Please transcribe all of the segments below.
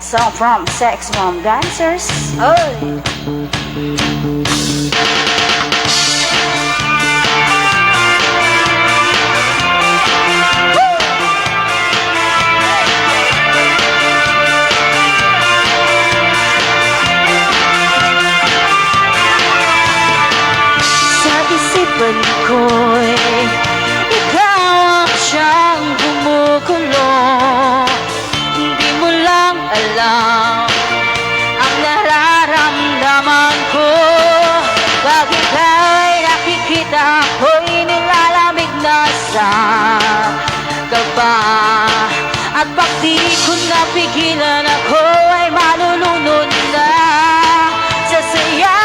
song from Sex Bomb Dancers. Oh. Sa isipan ko'y ikaw ang siyang kumukulo. Hindi mo lang alam ang nararamdaman ko. Pag ika'y nakikita ko'y nilalamig na sa kaba. At pag di ko napigilan ako ay malulunod na sa saya.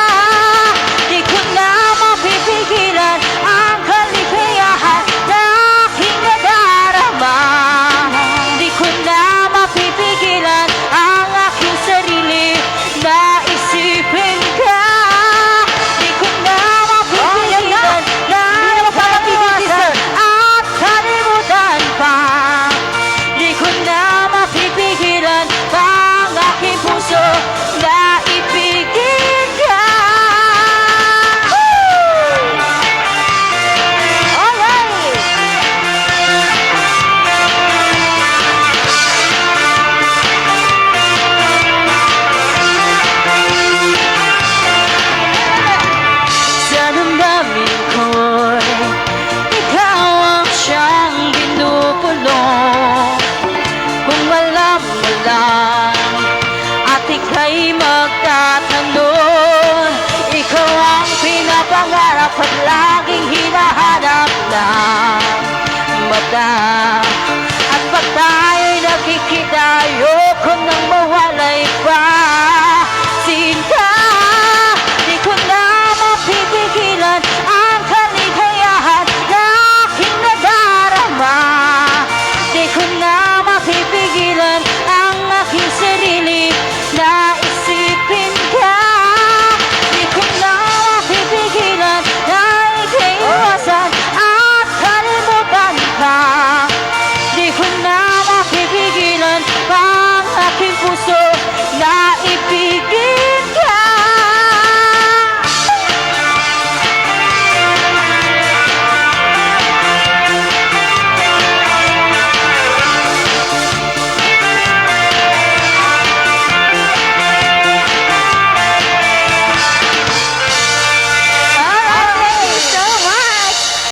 Di ko na mapipigilan ang kaligayahan na aking nadarama. Di ko na mapipigilan ang aking sarili na isipin ka. Di ko na mapipigilan na pag-iwasan at kalimutan pa. Di ko na mapipigilan ang aking puso na ibigin ka. Alright! Sa damdamin ko'y ikaw ang siyang binubulong. Kung alam mo lang at ika'y magtatanong, ikaw ang pinapangarap at laging hinahanap ng mata. At pag tayo'y nakikita,